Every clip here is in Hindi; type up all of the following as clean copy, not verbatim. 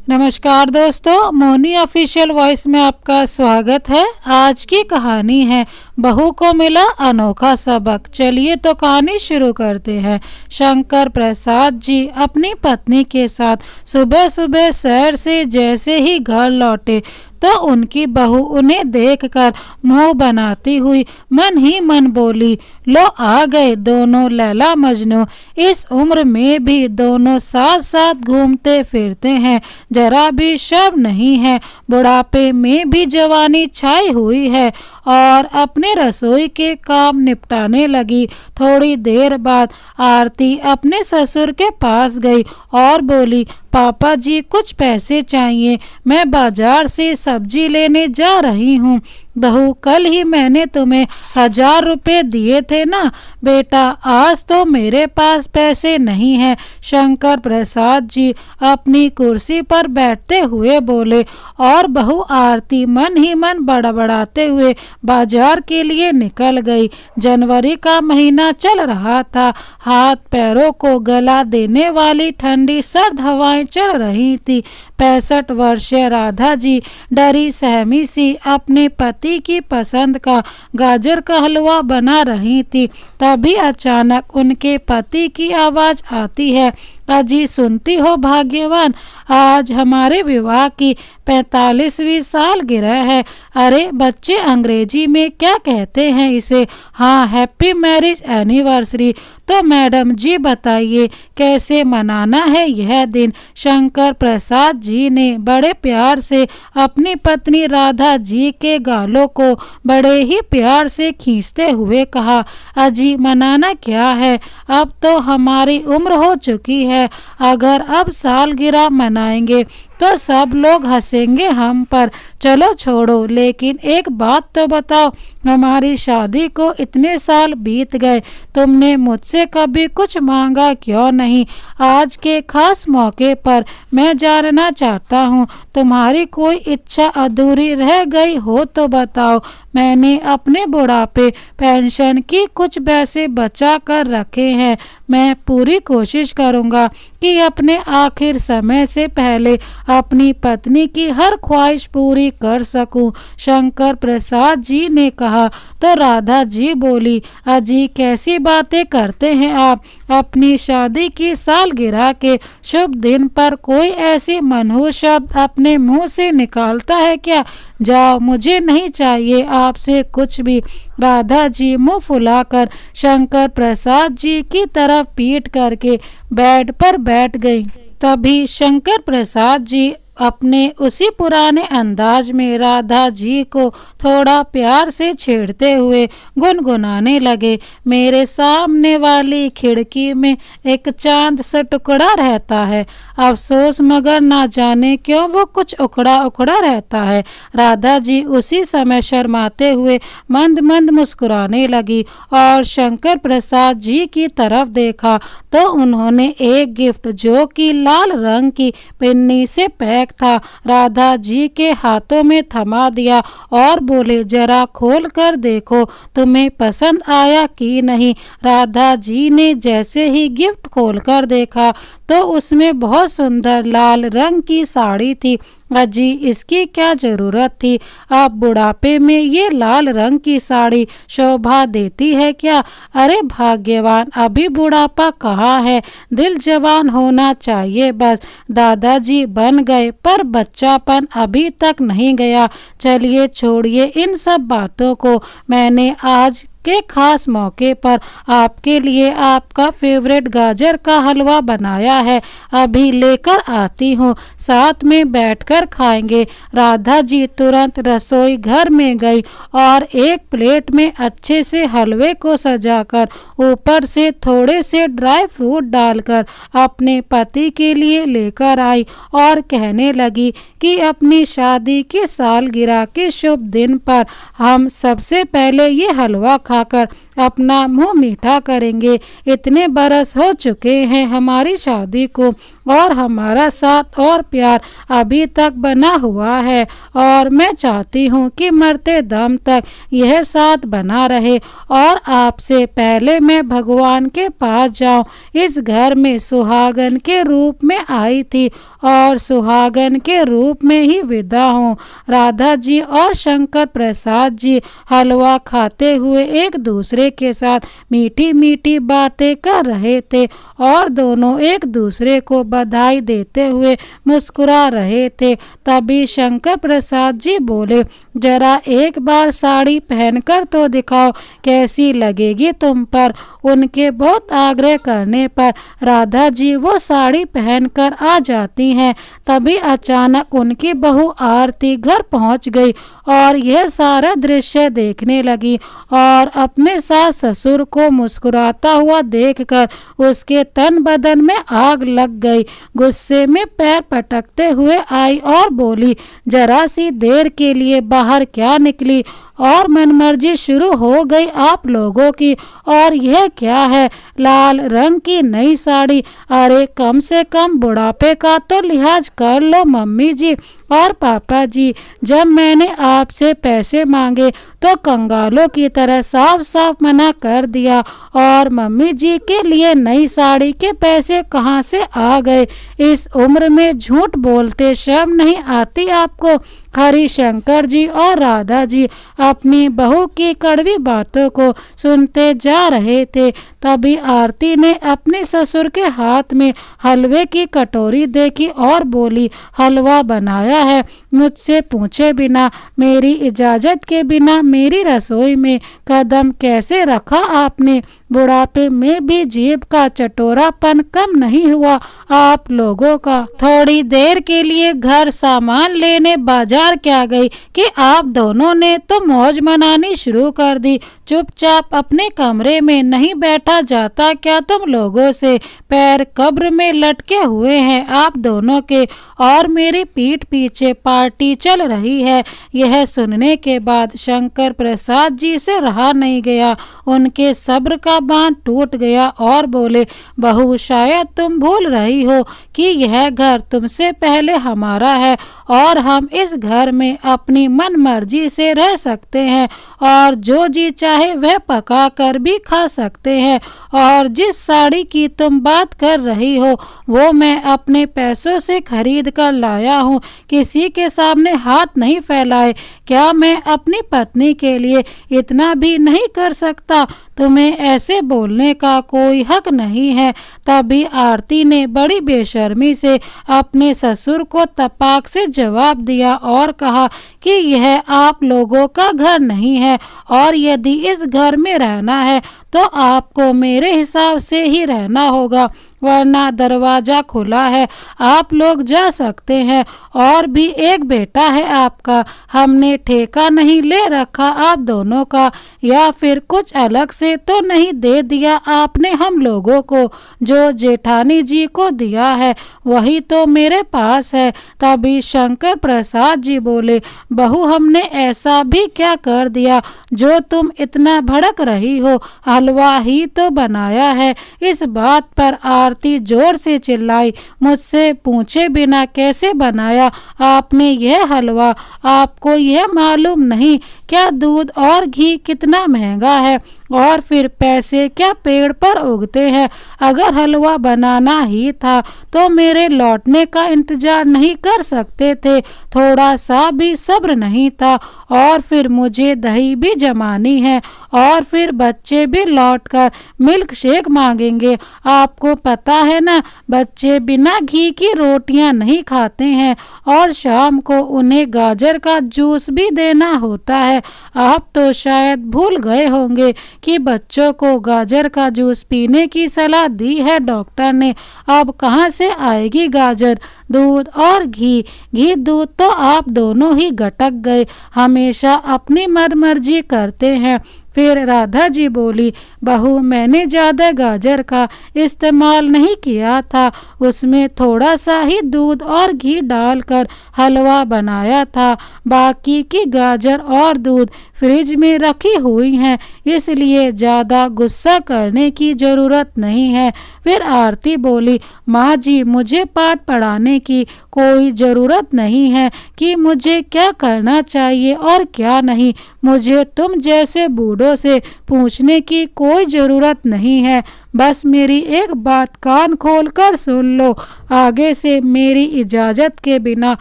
नमस्कार दोस्तों, मोनी ऑफिशियल वॉइस में आपका स्वागत है। आज की कहानी है बहू को मिला अनोखा सबक। चलिए तो कहानी शुरू करते हैं। शंकर प्रसाद जी अपनी पत्नी के साथ सुबह सुबह शहर से जैसे ही घर लौटे तो उनकी बहू उन्हें देखकर मुंह बनाती हुई मन ही मन बोली, लो आ गए दोनों लैला मजनू। इस उम्र में भी दोनों साथ साथ घूमते फिरते हैं, जरा भी शर्म नहीं है। बुढ़ापे में भी जवानी छाई हुई है और अपने रसोई के काम निपटाने लगी। थोड़ी देर बाद आरती अपने ससुर के पास गई और बोली, पापा जी कुछ पैसे चाहिए, मैं बाजार से सब्जी लेने जा रही हूँ। बहू, कल ही मैंने तुम्हें 1000 रुपये दिए थे ना बेटा, आज तो मेरे पास पैसे नहीं हैं। शंकर प्रसाद जी अपनी कुर्सी पर बैठते हुए बोले और बहू आरती मन ही मन बड़बड़ाते हुए बाजार के लिए निकल गई। जनवरी का महीना चल रहा था, हाथ पैरों को गला देने वाली ठंडी सर्द हवाएं चल रही थी। 65 वर्षीय राधा जी डरी सहमी सी अपने पति की पसंद का गाजर का हलवा बना रही थी। तभी अचानक उनके पति की आवाज आती है, अजी सुनती हो भाग्यवान, आज हमारे विवाह की 45वीं सालगिरह है। अरे बच्चे अंग्रेजी में क्या कहते हैं इसे? हाँ, हैप्पी मैरिज एनिवर्सरी। तो मैडम जी बताइए कैसे मनाना है यह दिन? शंकर प्रसाद जी ने बड़े प्यार से अपनी पत्नी राधा जी के गालों को बड़े ही प्यार से खींचते हुए कहा, अजी मनाना क्या है, अब तो हमारी उम्र हो चुकी है। अगर अब सालगिरह मनाएंगे तो सब लोग हंसेंगे हम पर। चलो छोड़ो, लेकिन एक बात तो बताओ, हमारी शादी को इतने साल बीत गए, तुमने मुझसे कभी कुछ मांगा क्यों नहीं? आज के खास मौके पर मैं जानना चाहता हूँ, तुम्हारी कोई इच्छा अधूरी रह गई हो तो बताओ। मैंने अपने बुढ़ापे पेंशन की कुछ पैसे बचा कर रखे हैं, मैं पूरी कोशिश करूँगा कि अपने आखिर समय से पहले अपनी पत्नी की हर ख्वाहिश पूरी कर सकूं। शंकर प्रसाद जी ने कहा तो राधा जी बोली, अजी कैसी बातें करते हैं आप? अपनी शादी की सालगिरह के शुभ दिन पर कोई ऐसी मनहूस शब्द अपने मुंह से निकालता है क्या? जाओ, मुझे नहीं चाहिए आपसे कुछ भी। राधा जी मुंह फुलाकर शंकर प्रसाद जी की तरफ पीठ करके बेड पर बैठ गई। तभी शंकर प्रसाद जी अपने उसी पुराने अंदाज में राधा जी को थोड़ा प्यार से छेड़ते हुए गुनगुनाने लगे, मेरे सामने वाली खिड़की में एक चांद सा टुकड़ा रहता है, अफसोस मगर ना जाने क्यों वो कुछ उखड़ा उखड़ा रहता है। राधा जी उसी समय शर्माते हुए मंद मंद मुस्कुराने लगी और शंकर प्रसाद जी की तरफ देखा तो उन्होंने एक गिफ्ट जो कि लाल रंग की पिन्नी से पैक था राधा जी के हाथों में थमा दिया और बोले, जरा खोल कर देखो तुम्हें पसंद आया कि नहीं। राधा जी ने जैसे ही गिफ्ट खोलकर देखा तो उसमें बहुत सुंदर लाल रंग की साड़ी थी। अजी इसकी क्या जरूरत थी? अब बुढ़ापे में ये लाल रंग की साड़ी शोभा देती है क्या? अरे भाग्यवान, अभी बुढ़ापा कहाँ है, दिल जवान होना चाहिए बस। दादाजी बन गए पर बच्चापन अभी तक नहीं गया। चलिए छोड़िए इन सब बातों को, मैंने आज के खास मौके पर आपके लिए आपका फेवरेट गाजर का हलवा बनाया है, अभी लेकर आती हूँ, साथ में बैठकर खाएंगे। राधा जी तुरंत रसोई घर में गई और एक प्लेट में अच्छे से हलवे को सजाकर ऊपर से थोड़े से ड्राई फ्रूट डालकर अपने पति के लिए लेकर आई और कहने लगी कि अपनी शादी की सालगिरह के शुभ दिन पर हम सबसे पहले ये हलवा खाकर अपना मुंह मीठा करेंगे। इतने बरस हो चुके हैं हमारी शादी को और हमारा साथ और प्यार अभी तक बना हुआ है और मैं चाहती हूँ कि मरते दम तक यह साथ बना रहे। और आपसे पहले मैं भगवान के पास जाऊं। इस घर में सुहागन के रूप में आई थी और सुहागन के रूप में ही विदा हूँ। राधा जी और शंकर प्रसाद जी हलवा खाते हुए एक दूसरे के साथ मीठी मीठी बातें कर रहे थे और दोनों एक दूसरे को बधाई देते हुए मुस्कुरा रहे थे। तभी शंकर प्रसाद जी बोले, जरा एक बार साड़ी पहनकर तो दिखाओ, कैसी लगेगी तुम पर। उनके बहुत आग्रह करने पर राधा जी वो साड़ी पहनकर आ जाती हैं। तभी अचानक उनकी बहू आरती घर पहुंच गई और यह सारा दृश्य देखने लगी और अपने सास ससुर को मुस्कुराता हुआ देखकर उसके तन बदन में आग लग गई। गुस्से में पैर पटकते हुए आई और बोली, जरा सी देर के लिए बाहर क्या निकली और मनमर्जी शुरू हो गई आप लोगों की। और यह क्या है, लाल रंग की नई साड़ी। अरे कम से कम बुढ़ापे का तो लिहाज कर लो मम्मी जी और पापा जी। जब मैंने आपसे पैसे मांगे तो कंगालों की तरह साफ साफ मना कर दिया और मम्मी जी के लिए नई साड़ी के पैसे कहाँ से आ गए। इस उम्र में झूठ बोलते शर्म नहीं आती आपको। हरिशंकर जी और राधा जी अपनी बहू की कड़वी बातों को सुनते जा रहे थे। तभी आरती ने अपने ससुर के हाथ में हलवे की कटोरी देखी और बोली, हलवा बनाया है मुझसे पूछे बिना, मेरी इजाजत के बिना मेरी रसोई में कदम कैसे रखा आपने। बुढ़ापे में भी जीभ का चटोरापन कम नहीं हुआ आप लोगों का। थोड़ी देर के लिए घर सामान लेने बाजार क्या गई कि आप दोनों ने तो मौज मनानी शुरू कर दी। चुपचाप अपने कमरे में नहीं बैठा जाता क्या तुम लोगों से। पैर कब्र में लटके हुए हैं आप दोनों के और मेरी पीठ पीछे पार्टी चल रही है। यह सुनने के बाद शंकर प्रसाद जी से रहा नहीं गया। उनके सब्र का बांध टूट गया और बोले, बहू शायद तुम भूल रही हो कि यह घर तुमसे पहले हमारा है और हम इस घर में अपनी मन मर्जी से रह सकते हैं और जो जी चाहे वह पका कर भी खा सकते हैं। और जिस साड़ी की तुम बात कर रही हो वो मैं अपने पैसों से खरीद कर लाया हूँ। किसी के सामने हाथ नहीं फैलाए। क्या मैं अपनी पत्नी के लिए इतना भी नहीं कर सकता। तुम्हें ऐसे बोलने का कोई हक नहीं है। तभी आरती ने बड़ी बेशर्मी से अपने ससुर को तपाक से जवाब दिया और कहा कि यह आप लोगों का घर नहीं है और यदि इस घर में रहना है तो आपको मेरे हिसाब से ही रहना होगा, वरना दरवाजा खुला है, आप लोग जा सकते हैं। और भी एक बेटा है आपका, हमने ठेका नहीं ले रखा आप दोनों का, या फिर कुछ अलग से तो नहीं दे दिया आपने हम लोगों को। जो जेठानी जी को दिया है वही तो मेरे पास है। तभी शंकर प्रसाद जी बोले, बहू हमने ऐसा भी क्या कर दिया जो तुम इतना भड़क रही हो, हलवा ही तो बनाया है। इस बात पर आरती जोर से चिल्लाई, मुझसे पूछे बिना कैसे बनाया आपने यह हलवा। आपको यह मालूम नहीं क्या दूध और घी कितना महंगा है और फिर पैसे क्या पेड़ पर उगते हैं। अगर हलवा बनाना ही था तो मेरे लौटने का इंतजार नहीं कर सकते थे, थोड़ा सा भी सब्र नहीं था। और फिर मुझे दही भी जमानी है और फिर बच्चे भी लौटकर मिल्क शेक मांगेंगे। आपको पता है ना, बच्चे बिना घी की रोटियां नहीं खाते हैं और शाम को उन्हें गाजर का जूस भी देना होता है। आप तो शायद भूल गए होंगे कि बच्चों को गाजर का जूस पीने की सलाह दी है डॉक्टर ने। अब कहाँ से आएगी गाजर। दूध और घी दूध तो आप दोनों ही गटक गए, हमेशा अपनी मनमर्जी करते हैं। फिर राधा जी बोली, बहू मैंने ज़्यादा गाजर का इस्तेमाल नहीं किया था, उसमें थोड़ा सा ही दूध और घी डालकर हलवा बनाया था। बाकी की गाजर और दूध फ्रिज में रखी हुई हैं, इसलिए ज़्यादा गुस्सा करने की ज़रूरत नहीं है। फिर आरती बोली, माँ जी मुझे पाठ पढ़ाने की कोई ज़रूरत नहीं है कि मुझे क्या करना चाहिए और क्या नहीं। मुझे तुम जैसे बूढ़ों से पूछने की कोई ज़रूरत नहीं है। बस मेरी एक बात कान खोल कर सुन लो, आगे से मेरी इजाज़त के बिना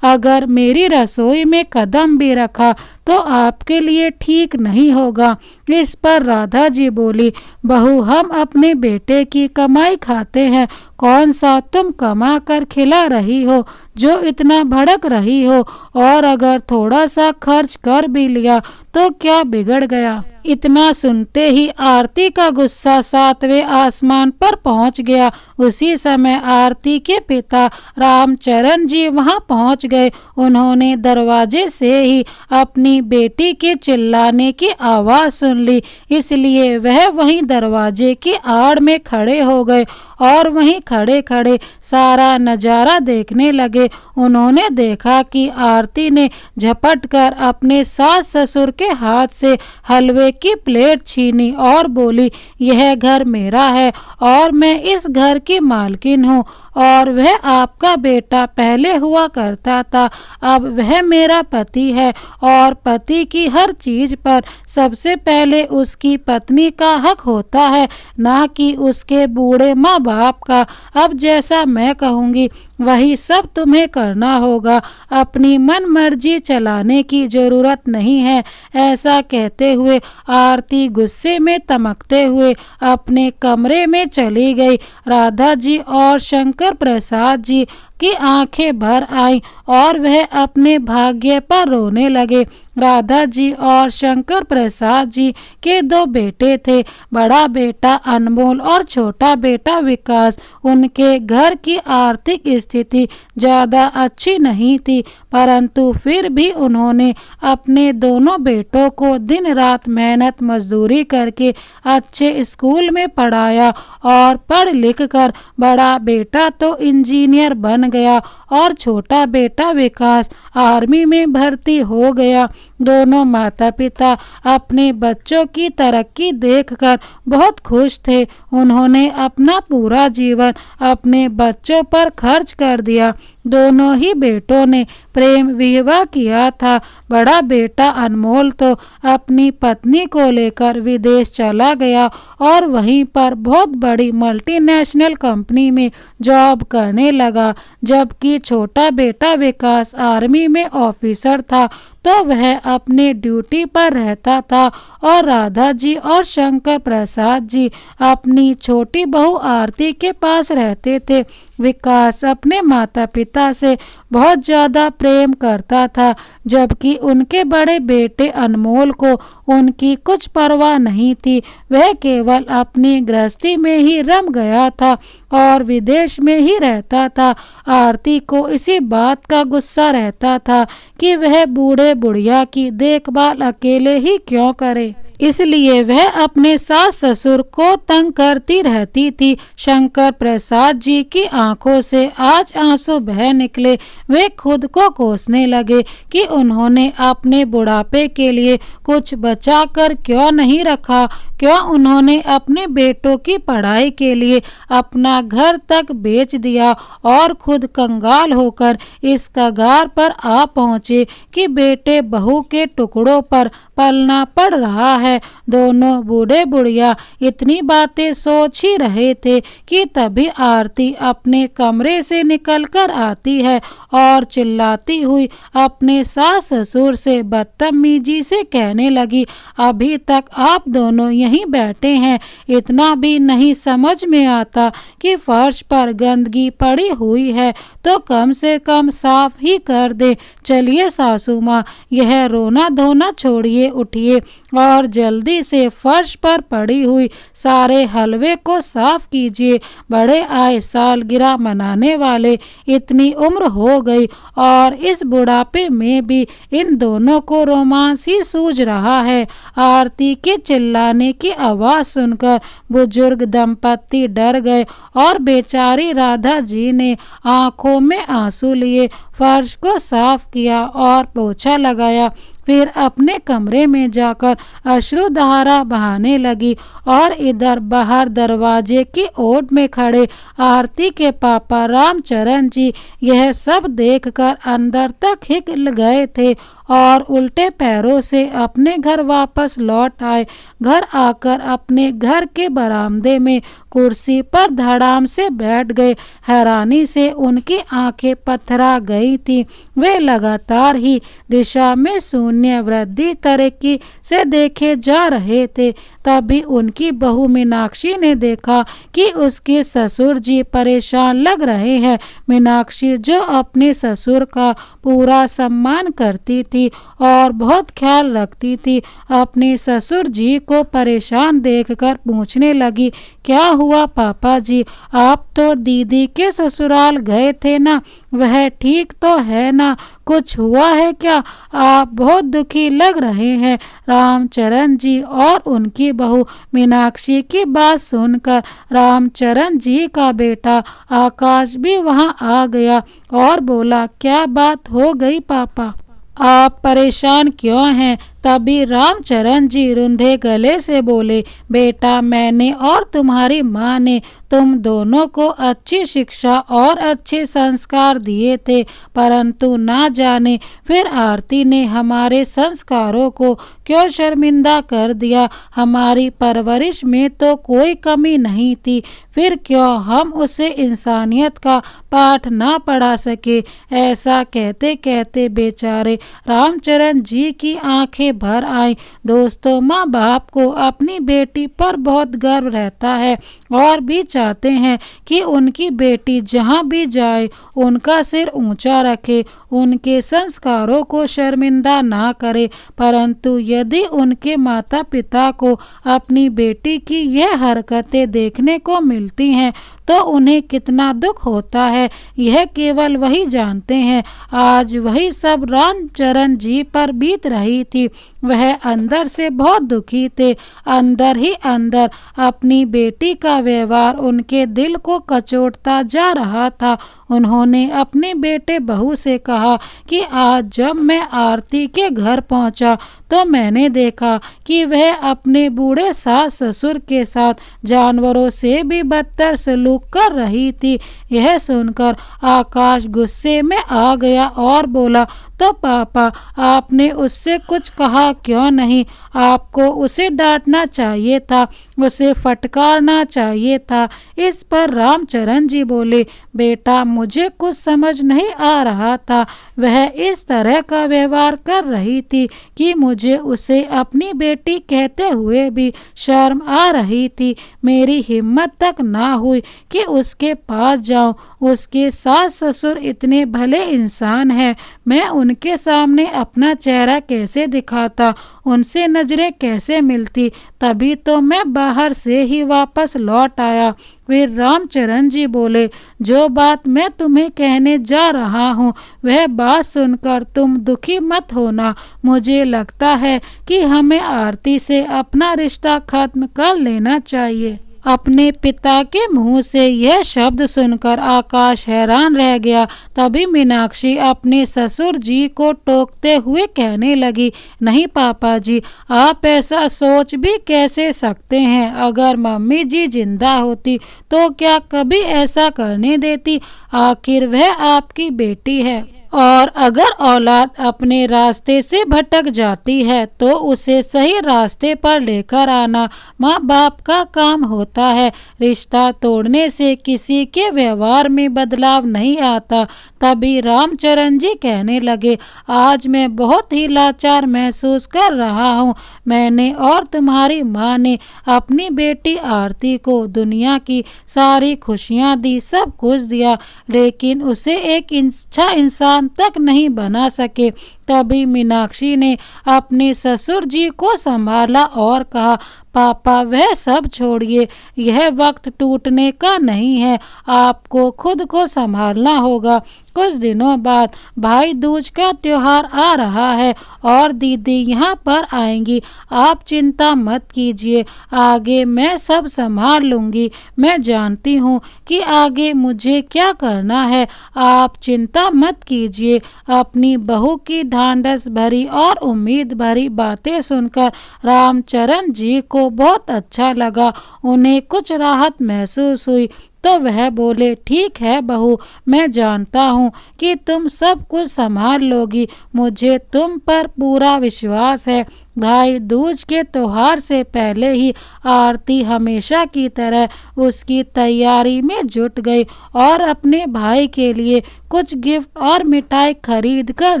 अगर मेरी रसोई में कदम भी रखा तो आपके लिए ठीक नहीं होगा। इस पर राधा जी बोली, बहू हम अपने बेटे की कमाई खाते हैं, कौन सा तुम कमा कर खिला रही हो जो इतना भड़क रही हो, और अगर थोड़ा सा खर्च कर भी लिया तो क्या बिगड़ गया। इतना सुनते ही आरती का गुस्सा 7वें आसमान पर पहुंच गया। उसी समय आरती के पिता रामचरण जी वहां पहुंच गए। उन्होंने दरवाजे से ही अपनी बेटी के चिल्लाने की आवाज़ सुन ली, इसलिए वह वहीं दरवाजे की आड़ में खड़े हो गए और वहीं खड़े खड़े सारा नज़ारा देखने लगे। उन्होंने देखा कि आरती ने झपट कर अपने सास ससुर के हाथ से हलवे की प्लेट छीनी और बोली, यह घर मेरा है और मैं इस घर की मालकिन हूँ, और वह आपका बेटा पहले हुआ करता था, अब वह मेरा पति है, और पति की हर चीज पर सबसे पहले उसकी पत्नी का हक होता है, ना कि उसके बूढ़े माँ बाप का। अब जैसा मैं कहूँगी वही सब तुम्हें करना होगा, अपनी मन मर्जी चलाने की ज़रूरत नहीं है। ऐसा कहते हुए आरती गुस्से में तमकते हुए अपने कमरे में चली गई। राधा जी और शंकर प्रसाद जी की आंखें भर आईं और वह अपने भाग्य पर रोने लगे। राधा जी और शंकर प्रसाद जी के 2 बेटे थे, बड़ा बेटा अनमोल और छोटा बेटा विकास। उनके घर की आर्थिक स्थिति ज़्यादा अच्छी नहीं थी, परंतु फिर भी उन्होंने अपने दोनों बेटों को दिन रात मेहनत मजदूरी करके अच्छे स्कूल में पढ़ाया और पढ़ लिख कर बड़ा बेटा तो इंजीनियर बन गया और छोटा बेटा विकास आर्मी में भर्ती हो गया। दोनों माता पिता अपने बच्चों की तरक्की देखकर बहुत खुश थे। उन्होंने अपना पूरा जीवन अपने बच्चों पर खर्च कर दिया। दोनों ही बेटों ने प्रेम विवाह किया था। बड़ा बेटा अनमोल तो अपनी पत्नी को लेकर विदेश चला गया और वहीं पर बहुत बड़ी मल्टीनेशनल कंपनी में जॉब करने लगा, जबकि छोटा बेटा विकास आर्मी में ऑफिसर था तो वह अपने ड्यूटी पर रहता था और राधा जी और शंकर प्रसाद जी अपनी छोटी बहू आरती के पास रहते थे। विकास अपने माता पिता से बहुत ज़्यादा प्रेम करता था, जबकि उनके बड़े बेटे अनमोल को उनकी कुछ परवाह नहीं थी। वह केवल अपनी गृहस्थी में ही रम गया था और विदेश में ही रहता था। आरती को इसी बात का गुस्सा रहता था कि वह बूढ़े बुढ़िया की देखभाल अकेले ही क्यों करे, इसलिए वह अपने सास ससुर को तंग करती रहती थी। शंकर प्रसाद जी की आंखों से आज आंसू बह निकले। वे खुद को कोसने लगे कि उन्होंने अपने बुढ़ापे के लिए कुछ बचा कर क्यों नहीं रखा, क्यों उन्होंने अपने बेटों की पढ़ाई के लिए अपना घर तक बेच दिया और खुद कंगाल होकर इस कगार पर आ पहुँचे कि बेटे बहू के टुकड़ों पर पलना पड़ रहा है। दोनों बूढ़े बुढ़िया इतनी बातें सोच ही रहे थे कि तभी आरती अपने कमरे से निकलकर आती है और चिल्लाती हुई अपने सास ससुर से बदतमीजी से कहने लगी, अभी तक आप दोनों यहीं बैठे हैं, इतना भी नहीं समझ में आता कि फर्श पर गंदगी पड़ी हुई है तो कम से कम साफ ही कर दे। चलिए सासू माँ, यह रोना धोना छोड़िए, उठिए और जल्दी से फर्श पर पड़ी हुई सारे हलवे को साफ कीजिए। बड़े आए, सालगिरह मनाने वाले, इतनी उम्र हो गई और इस बुढ़ापे में भी इन दोनों को रोमांस ही सूझ रहा है। आरती के चिल्लाने की आवाज सुनकर बुजुर्ग दंपत्ति डर गए और बेचारी राधा जी ने आंखों में आंसू लिए फर्श को साफ किया और पोछा लगाया। फिर अपने कमरे में जाकर अश्रुधारा बहाने लगी और इधर बाहर दरवाजे की ओट में खड़े आरती के पापा रामचरण जी यह सब देखकर अंदर तक हिल गए थे और उल्टे पैरों से अपने घर वापस लौट आए। घर आकर अपने घर के बरामदे में कुर्सी पर धड़ाम से बैठ गए। हैरानी से उनकी आंखें पथरा गई थी। वे लगातार ही दिशा में शून्य वृद्धि तरक्की से देखे जा रहे थे। तभी उनकी बहू मीनाक्षी ने देखा कि उसके ससुर जी परेशान लग रहे हैं। मीनाक्षी जो अपने ससुर का पूरा सम्मान करती थी और बहुत ख्याल रखती थी, अपने ससुर जी को परेशान देखकर पूछने लगी, क्या हुआ पापा जी? आप तो दीदी के ससुराल गए थे ना, वह ठीक तो है ना? कुछ हुआ है क्या? आप बहुत दुखी लग रहे हैं। रामचरण जी और उनकी बहू मीनाक्षी की बात सुनकर रामचरण जी का बेटा आकाश भी वहां आ गया और बोला, क्या बात हो गई पापा? आप परेशान क्यों हैं? तभी रामचरण जी रुंधे गले से बोले, बेटा मैंने और तुम्हारी माँ ने तुम दोनों को अच्छी शिक्षा और अच्छे संस्कार दिए थे, परंतु ना जाने फिर आरती ने हमारे संस्कारों को क्यों शर्मिंदा कर दिया। हमारी परवरिश में तो कोई कमी नहीं थी, फिर क्यों हम उसे इंसानियत का पाठ ना पढ़ा सके। ऐसा कहते कहते बेचारे रामचरण जी की आंखें भर आई। दोस्तों, माँ बाप को अपनी बेटी पर बहुत गर्व रहता है और भी चाहते हैं कि उनकी बेटी जहाँ भी जाए उनका सिर ऊंचा रखे, उनके संस्कारों को शर्मिंदा ना करे। परंतु यदि उनके माता पिता को अपनी बेटी की यह हरकतें देखने को मिलती हैं तो उन्हें कितना दुख होता है, यह केवल वही जानते हैं। आज वही सब रामचरण जी पर बीत रही थी। वह अंदर से बहुत दुखी थे। अंदर ही अंदर अपनी बेटी का व्यवहार उनके दिल को कचोटता जा रहा था। उन्होंने अपने बेटे बहू से कहा कि आज जब मैं आरती के घर पहुंचा तो मैंने देखा कि वह अपने बूढ़े सास ससुर के साथ जानवरों से भी बदतर सलूक कर रही थी। यह सुनकर आकाश गुस्से में आ गया और बोला, तो पापा आपने उससे कुछ कहा क्यों नहीं? आपको उसे डांटना चाहिए था, उसे फटकारना चाहिए था। इस पर रामचरण जी बोले, बेटा मुझे कुछ समझ नहीं आ रहा था। वह इस तरह का व्यवहार कर रही थी कि मुझे उसे अपनी बेटी कहते हुए भी शर्म आ रही थी। मेरी हिम्मत तक ना हुई कि उसके पास जाऊं। उसके सास ससुर इतने भले इंसान हैं, मैं उनके सामने अपना चेहरा कैसे दिखाता, उनसे नजरें कैसे मिलती। तभी तो मैं बाहर से ही वापस लौट आया। फिर रामचरण जी बोले, जो बात मैं तुम्हें कहने जा रहा हूँ वह बात सुनकर तुम दुखी मत होना। मुझे लगता है कि हमें आरती से अपना रिश्ता खत्म कर लेना चाहिए। अपने पिता के मुंह से यह शब्द सुनकर आकाश हैरान रह गया। तभी मीनाक्षी अपने ससुर जी को टोकते हुए कहने लगी, नहीं पापा जी, आप ऐसा सोच भी कैसे सकते हैं? अगर मम्मी जी जिंदा होती तो क्या कभी ऐसा करने देती? आखिर वह आपकी बेटी है और अगर औलाद अपने रास्ते से भटक जाती है तो उसे सही रास्ते पर लेकर आना माँ बाप का काम होता है। रिश्ता तोड़ने से किसी के व्यवहार में बदलाव नहीं आता। तभी रामचरण जी कहने लगे, आज मैं बहुत ही लाचार महसूस कर रहा हूँ। मैंने और तुम्हारी माँ ने अपनी बेटी आरती को दुनिया की सारी खुशियाँ दी, सब कुछ दिया, लेकिन उसे एक अच्छा इंसान तक नहीं बना सके। तभी मीनाक्षी ने अपने ससुर जी को संभाला और कहा, पापा वह सब छोड़िए, यह वक्त टूटने का नहीं है, आपको खुद को संभालना होगा। कुछ दिनों बाद भाई दूज का त्योहार आ रहा है और दीदी यहाँ पर आएंगी। आप चिंता मत कीजिए, आगे मैं सब संभाल लूँगी। मैं जानती हूँ कि आगे मुझे क्या करना है, आप चिंता मत कीजिए। अपनी बहू की ढांढस भरी और उम्मीद भरी बातें सुनकर रामचरण जी को बहुत अच्छा लगा। उन्हें कुछ राहत महसूस हुई तो वह बोले, ठीक है बहू, मैं जानता हूँ कि तुम सब कुछ संभाल लोगी, मुझे तुम पर पूरा विश्वास है। भाई दूज के त्योहार से पहले ही आरती हमेशा की तरह उसकी तैयारी में जुट गई और अपने भाई के लिए कुछ गिफ्ट और मिठाई खरीद कर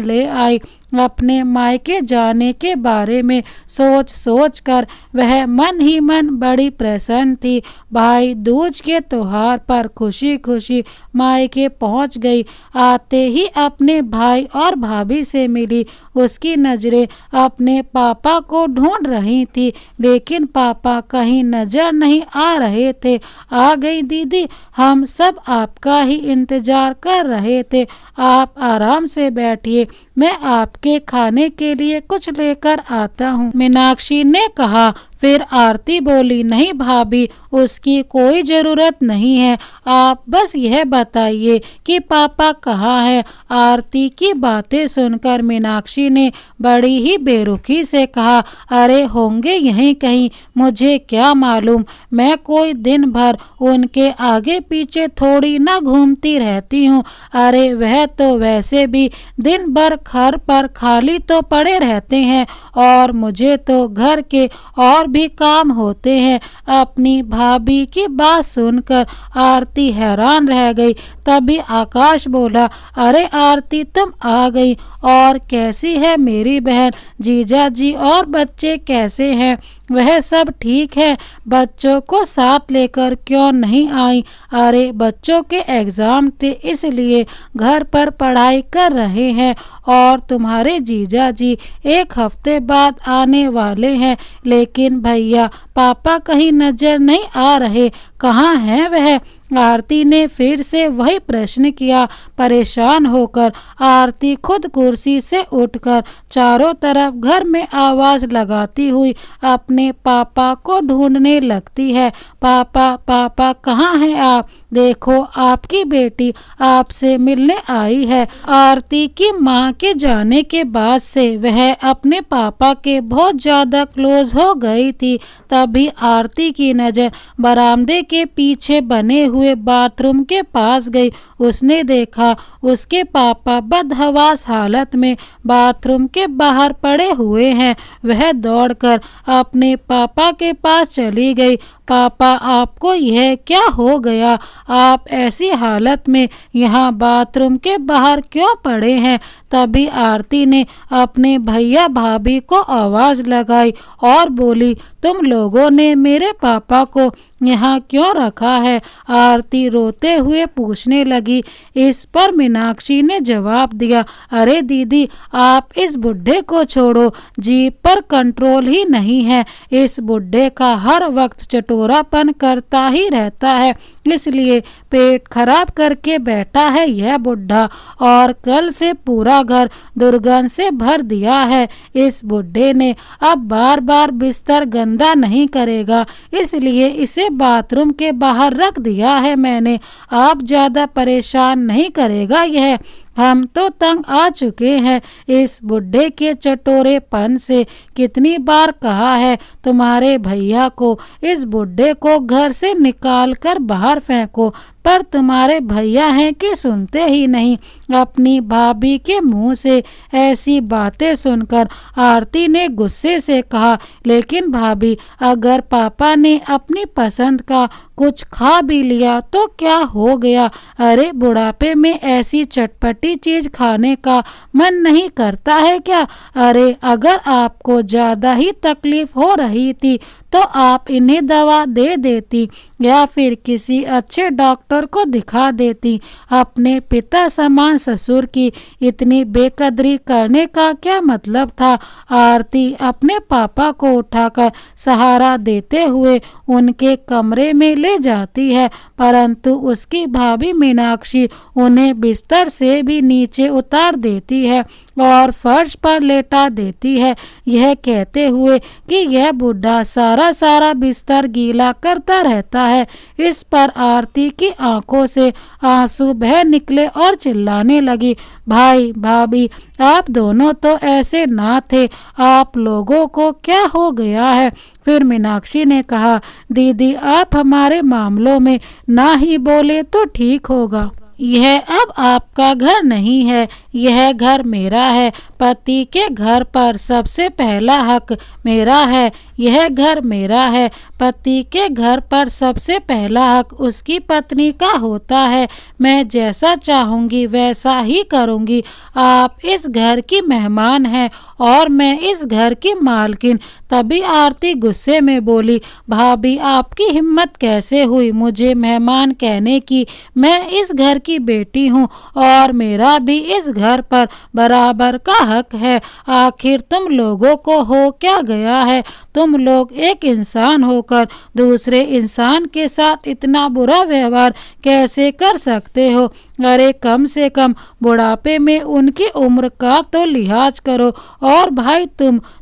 ले आई। अपने मायके जाने के बारे में सोच सोच कर वह मन ही मन बड़ी प्रसन्न थी। भाई दूज के त्योहार पर खुशी खुशी मायके पहुंच गई। आते ही अपने भाई और भाभी से मिली। उसकी नजरें अपने पापा को ढूंढ रही थी, लेकिन पापा कहीं नजर नहीं आ रहे थे। आ गई दीदी, हम सब आपका ही इंतजार कर रहे थे, आप आराम से बैठिए, मैं आपके खाने के लिए कुछ लेकर आता हूँ, मीनाक्षी ने कहा। फिर आरती बोली, नहीं भाभी, उसकी कोई ज़रूरत नहीं है, आप बस यह बताइए कि पापा कहाँ हैं। आरती की बातें सुनकर मीनाक्षी ने बड़ी ही बेरुखी से कहा, अरे होंगे यहीं कहीं, मुझे क्या मालूम, मैं कोई दिन भर उनके आगे पीछे थोड़ी ना घूमती रहती हूँ। अरे वह तो वैसे भी दिन भर घर पर खाली तो पड़े रहते हैं और मुझे तो घर के और भी काम होते हैं। अपनी भाभी की बात सुनकर आरती हैरान रह गई। तभी आकाश बोला, अरे आरती तुम आ गई, और कैसी है मेरी बहन, जीजा जी और बच्चे कैसे हैं? वह सब ठीक है, बच्चों को साथ लेकर क्यों नहीं आई? अरे बच्चों के एग्जाम थे इसलिए घर पर पढ़ाई कर रहे हैं, और तुम्हारे जीजा जी एक हफ्ते बाद आने वाले हैं, लेकिन भैया पापा कहीं नजर नहीं आ रहे, कहाँ हैं वह? आरती ने फिर से वही प्रश्न किया। परेशान होकर आरती खुद कुर्सी से उठकर चारों तरफ घर में आवाज लगाती हुई अपने पापा को ढूंढने लगती है। पापा पापा कहाँ हैं आप? देखो आपकी बेटी आपसे मिलने आई है। आरती की माँ के जाने के बाद से वह अपने पापा के बहुत ज़्यादा क्लोज हो गई थी। तभी आरती की नज़र बरामदे के पीछे बने हुए बाथरूम के पास गई। उसने देखा उसके पापा बदहवास हालत में बाथरूम के बाहर पड़े हुए हैं। वह दौड़कर अपने पापा के पास चली गई। पापा आपको यह क्या हो गया? आप ऐसी हालत में यहाँ बाथरूम के बाहर क्यों पड़े हैं? तभी आरती ने अपने भैया भाभी को आवाज़ लगाई और बोली, तुम लोगों ने मेरे पापा को यहाँ क्यों रखा है? आरती रोते हुए पूछने लगी। इस पर मीनाक्षी ने जवाब दिया, अरे दीदी आप इस बुढ़े को छोड़ो, जीभ पर कंट्रोल ही नहीं है। इस बुढ़े का हर वक्त चटोरापन करता ही रहता है, इसलिए पेट खराब करके बैठा है यह बुढ़ा, और कल से पूरा घर दुर्गंध से भर दिया है। इस बुढ़े ने अब बार बार बिस्तर गंदा नहीं करेगा, इसलिए इसे बाथरूम के बाहर रख दिया है मैंने। आप ज्यादा परेशान नहीं करेगा यह, हम तो तंग आ चुके हैं इस बुढ़े के चटोरेपन से। कितनी बार कहा है तुम्हारे भैया को इस बुढ़े को घर से निकाल कर बाहर फेंको, पर तुम्हारे भैया हैं कि सुनते ही नहीं। अपनी भाभी के मुंह से ऐसी बातें सुनकर आरती ने गुस्से से कहा, लेकिन भाभी अगर पापा ने अपनी पसंद का कुछ खा भी लिया तो क्या हो गया? अरे बुढ़ापे में ऐसी चटपटी चीज खाने का मन नहीं करता है क्या? अरे अगर आपको ज्यादा ही तकलीफ हो रही थी तो आप इन्हें दवा दे देती या फिर किसी अच्छे डॉक्टर नौकर को दिखा देती। अपने पिता समान ससुर की इतनी बेकदरी करने का क्या मतलब था। आरती अपने पापा को उठाकर सहारा देते हुए उनके कमरे में ले जाती है, परंतु उसकी भाभी मीनाक्षी उन्हें बिस्तर से भी नीचे उतार देती है और फर्श पर लेटा देती है, यह कहते हुए कि यह बुढ़ा सारा बिस्तर गीला करता रहता है। इस पर आरती की आंखों से आंसू बह निकले और चिल्लाने लगी, भाई भाभी आप दोनों तो ऐसे ना थे, आप लोगों को क्या हो गया है। फिर मीनाक्षी ने कहा, दीदी आप हमारे मामलों में ना ही बोले तो ठीक होगा। यह अब आपका घर नहीं है, यह घर मेरा है। पति के घर पर सबसे पहला हक मेरा है। यह घर मेरा है। पति के घर पर सबसे पहला हक उसकी पत्नी का होता है। मैं जैसा चाहूँगी वैसा ही करूँगी। आप इस घर की मेहमान हैं और मैं इस घर की मालकिन। तभी आरती गुस्से में बोली, भाभी आपकी हिम्मत कैसे हुई मुझे मेहमान कहने की। मैं इस घर की बेटी हूँ और मेरा भी इस घर पर बराबर का हक है। आखिर तुम लोगों को हो क्या गया है। तुम लोग एक इंसान होकर दूसरे इंसान के साथ इतना बुरा व्यवहार कैसे कर सकते हो। अरे कम से कम बुढ़ापे में उनकी उम्र का तो लिहाज करो। और भाई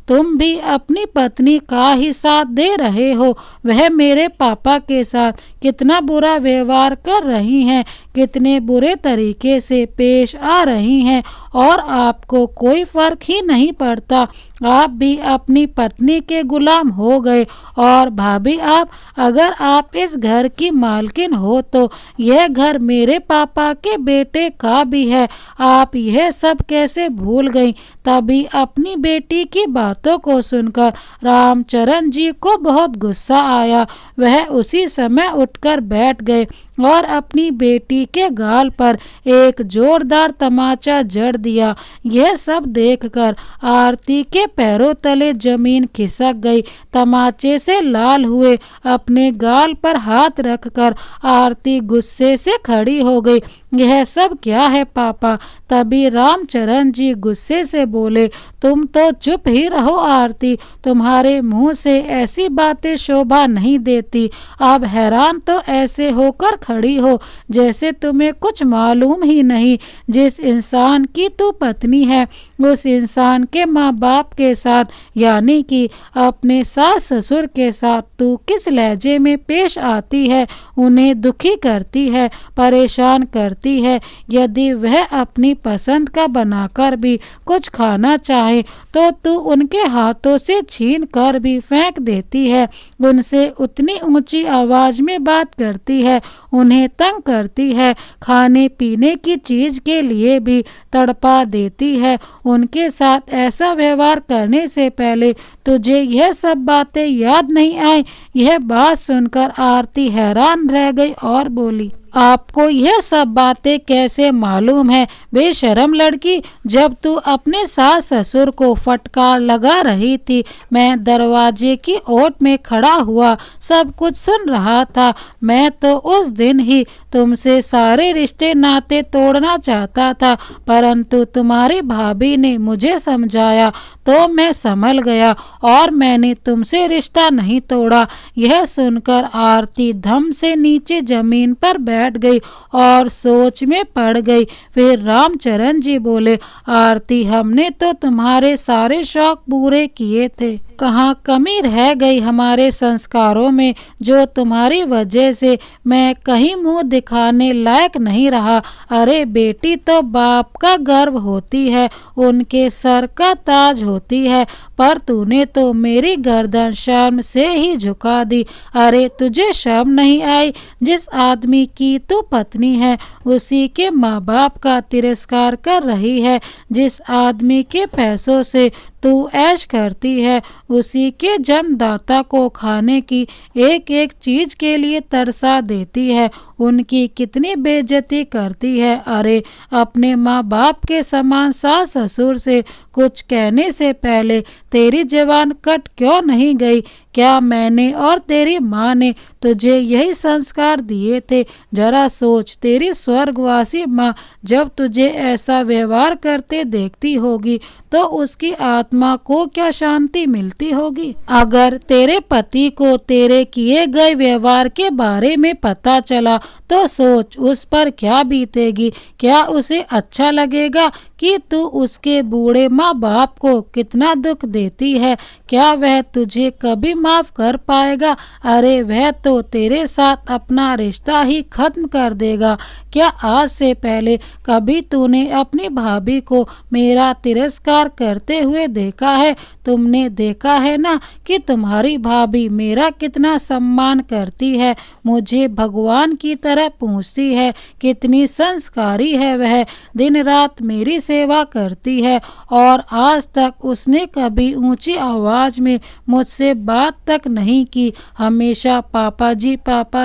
तुम भी अपनी पत्नी का ही साथ दे रहे हो। वह मेरे पापा के साथ कितना बुरा व्यवहार कर रही हैं, कितने बुरे तरीके से पेश आ रही हैं और आपको कोई फर्क ही नहीं पड़ता। आप भी अपनी पत्नी के गुलाम हो गए। और भाभी अगर आप इस घर की मालकिन हो तो यह घर मेरे पापा के बेटे का भी है। आप यह सब कैसे भूल गई। तभी अपनी बेटी की बातों को सुनकर रामचरण जी को बहुत गुस्सा आया। वह उसी समय उठकर बैठ गए और अपनी बेटी के गाल पर एक जोरदार तमाचा जड़ दिया। यह सब देखकर आरती के पैरों तले जमीन खिसक गई। तमाचे से लाल हुए अपने गाल पर हाथ रखकर आरती गुस्से से खड़ी हो गई। यह सब क्या है पापा। तभी रामचरण जी गुस्से से बोले, तुम तो चुप ही रहो आरती, तुम्हारे मुंह से ऐसी बातें शोभा नहीं देती। अब हैरान तो ऐसे होकर खड़ी हो जैसे तुम्हें कुछ मालूम ही नहीं। जिस इंसान की तू पत्नी है उस इंसान के माँ बाप के साथ यानी कि अपने सास ससुर के साथ तू किस लहजे में पेश आती है, उन्हें दुखी करती है, परेशान करती है। यदि वह अपनी पसंद का बनाकर भी कुछ खाना चाहे तो तू उनके हाथों से छीन कर भी फेंक देती है। उनसे उतनी ऊंची आवाज में बात करती है, उन्हें तंग करती है, खाने पीने की चीज के लिए भी तड़पा देती है। उनके साथ ऐसा व्यवहार करने से पहले तुझे यह सब बातें याद नहीं आई। यह बात सुनकर आरती हैरान रह गई और बोली, आपको यह सब बातें कैसे मालूम है बेशरम लड़की। जब तू अपने सास ससुर को फटकार लगा रही थी मैं दरवाजे की ओट में खड़ा हुआ सब कुछ सुन रहा था। मैं तो उस दिन ही तुमसे सारे रिश्ते नाते तोड़ना चाहता था, परंतु तुम्हारी भाभी ने मुझे समझाया तो मैं संभल गया और मैंने तुमसे रिश्ता नहीं तोड़ा। यह सुनकर आरती धम से नीचे जमीन पर बैठ गई और सोच में पड़ गई। फिर रामचरण जी बोले, आरती हमने तो तुम्हारे सारे शौक पूरे किए थे, कहाँ कमी रह गई हमारे संस्कारों में जो तुम्हारी वजह से मैं कहीं मुंह दिखाने लायक नहीं रहा। अरे बेटी तो बाप का गर्व होती है, उनके सर का ताज होती है, पर तूने तो मेरी गर्दन शर्म से ही झुका दी। अरे तुझे शर्म नहीं आई। जिस आदमी की तू पत्नी है उसी के माँ बाप का तिरस्कार कर रही है। जिस आदमी के पैसों से तू ऐश करती है उसी के जन्मदाता को खाने की एक एक चीज के लिए तरसा देती है, उनकी कितनी बेइज्जती करती है। अरे अपने माँ बाप के समान सास ससुर से कुछ कहने से पहले तेरी जबान कट क्यों नहीं गई? क्या मैंने और तेरी माँ ने तुझे यही संस्कार दिए थे? जरा सोच, तेरी स्वर्गवासी माँ जब तुझे ऐसा व्यवहार करते देखती होगी तो उसकी आत्मा को क्या शांति मिलती होगी। अगर तेरे पति को तेरे किए गए व्यवहार के बारे में पता चला तो सोच उस पर क्या बीतेगी। क्या उसे अच्छा लगेगा कि तू उसके बूढ़े माँ बाप को कितना दुख देती है? क्या वह तुझे कभी माफ कर पाएगा? अरे वह तो तेरे साथ अपना रिश्ता ही खत्म कर देगा। क्या आज से पहले कभी तूने अपनी भाभी को मेरा तिरस्कार करते हुए देखा है? तुमने देखा है ना कि तुम्हारी भाभी मेरा कितना सम्मान करती है, मुझे भगवान की तरह पूछती है, कितनी संस्कारी है वह, दिन रात मेरी सेवा करती है और आज तक उसने कभी ऊंची आवाज में मुझसे बात तक नहीं की। हमेशा पापा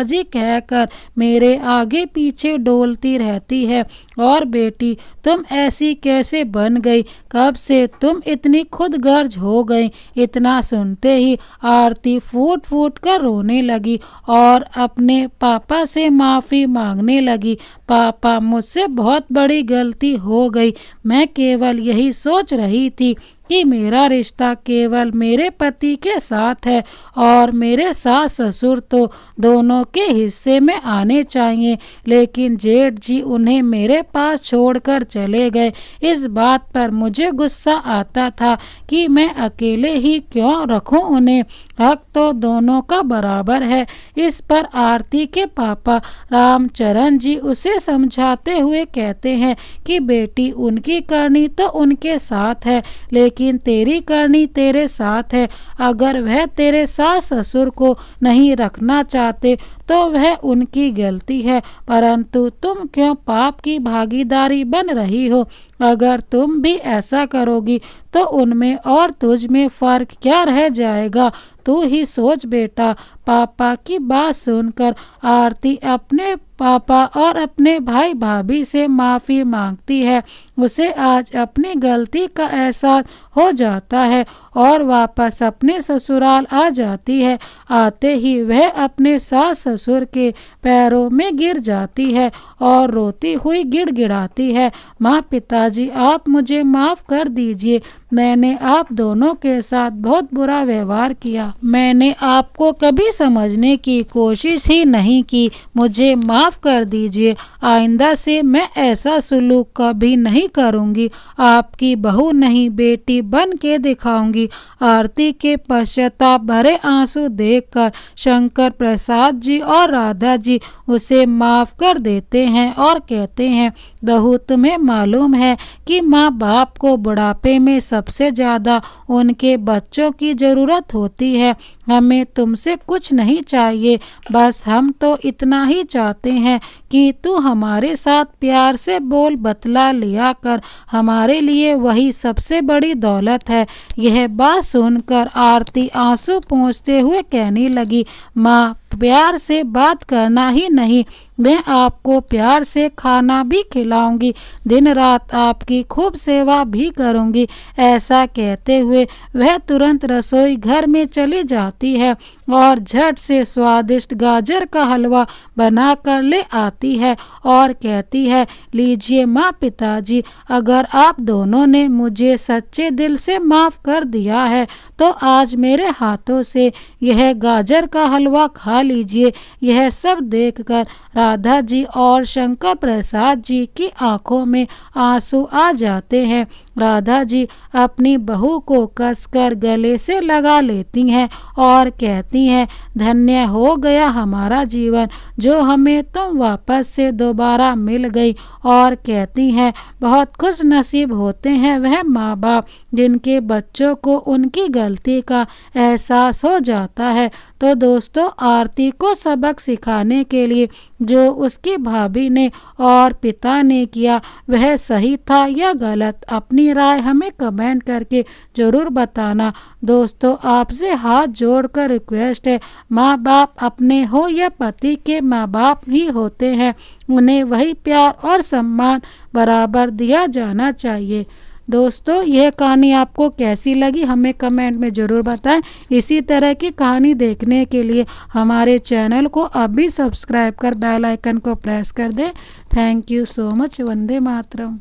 जी कहकर मेरे आगे पीछे डोलती रहती है। और बेटी, तुम ऐसी कैसे बन गई? कब से तुम इतनी खुदगर्ज हो गई? इतना सुनते ही आरती फूट फूट कर रोने लगी और अपने पापा से माफ़ी मांगने लगी। पापा, मुझसे बहुत बड़ी गलती हो गई। मैं केवल यही सोच रही थी कि मेरा रिश्ता केवल मेरे पति के साथ है और मेरे सास ससुर तो दोनों के हिस्से में आने चाहिए, लेकिन जेठ जी उन्हें मेरे पास छोड़कर चले गए। इस बात पर मुझे गुस्सा आता था कि मैं अकेले ही क्यों रखूं उन्हें, हक तो दोनों का बराबर है। इस पर आरती के पापा रामचरण जी उसे समझाते हुए कहते हैं कि बेटी, उनकी करनी तो उनके साथ है, लेकिन तेरी करनी तेरे साथ है। अगर वह तेरे सास ससुर को नहीं रखना चाहते तो वह उनकी गलती है, परंतु तुम क्यों पाप की भागीदारी बन रही हो? अगर तुम भी ऐसा करोगी तो उनमें और तुझ में फर्क क्या रह जाएगा? तू ही सोच बेटा। पापा की बात सुनकर आरती अपने पापा और अपने भाई भाभी से माफ़ी मांगती है। उसे आज अपनी गलती का एहसास हो जाता है और वापस अपने ससुराल आ जाती है। आते ही वह अपने सास ससुर के पैरों में गिर जाती है और रोती हुई गिड़गिड़ाती है, माँ, पिताजी, आप मुझे माफ़ कर दीजिए। मैंने आप दोनों के साथ बहुत बुरा व्यवहार किया। मैंने आपको कभी समझने की कोशिश ही नहीं की। मुझे माफ़ कर दीजिए। आइंदा से मैं ऐसा सलूक कभी नहीं करूँगी। आपकी बहू नहीं, बेटी बन के दिखाऊंगी। आरती के पश्चाताप भरे आंसू देखकर शंकर प्रसाद जी और राधा जी उसे माफ़ कर देते हैं और कहते हैं, बहू, तुम्हें मालूम है कि माँ बाप को बुढ़ापे में सबसे ज़्यादा उनके बच्चों की ज़रूरत होती है। हमें तुमसे कुछ नहीं चाहिए, बस हम तो इतना ही चाहते हैं कि तू हमारे साथ प्यार से बोल बतला लिया कर। हमारे लिए वही सबसे बड़ी दौलत है। यह बात सुनकर आरती आंसू पोंछते हुए कहने लगी, माँ, प्यार से बात करना ही नहीं, मैं आपको प्यार से खाना भी खिलाऊंगी, दिन रात आपकी खूब सेवा भी करूंगी। ऐसा कहते हुए वह तुरंत रसोई घर में चली जाती है और झट से स्वादिष्ट गाजर का हलवा बनाकर ले आती है और कहती है, लीजिए माँ, पिताजी, अगर आप दोनों ने मुझे सच्चे दिल से माफ़ कर दिया है तो आज मेरे हाथों से यह गाजर का हलवा खा लीजिए। यह सब देखकर राधा जी और शंकर प्रसाद जी की आंखों में आंसू आ जाते हैं। राधा जी अपनी बहू को कसकर गले से लगा लेती हैं और कहती हैं, धन्य हो गया हमारा जीवन जो हमें तुम वापस से दोबारा मिल गई। और कहती हैं, बहुत खुश नसीब होते हैं वह माँ बाप जिनके बच्चों को उनकी गलती का एहसास हो जाता है। तो दोस्तों, आरती को सबक सिखाने के लिए जो उसकी भाभी ने और पिता ने किया वह सही था या गलत, अपनी राय हमें कमेंट करके ज़रूर बताना। दोस्तों, आपसे हाथ जोड़कर रिक्वेस्ट है, माँ बाप अपने हो या पति के माँ बाप ही होते हैं, उन्हें वही प्यार और सम्मान बराबर दिया जाना चाहिए। दोस्तों यह कहानी आपको कैसी लगी हमें कमेंट में ज़रूर बताएं। इसी तरह की कहानी देखने के लिए हमारे चैनल को अभी सब्सक्राइब कर बेल आइकन को प्रेस कर दें। Thank you so much. Vande Mataram.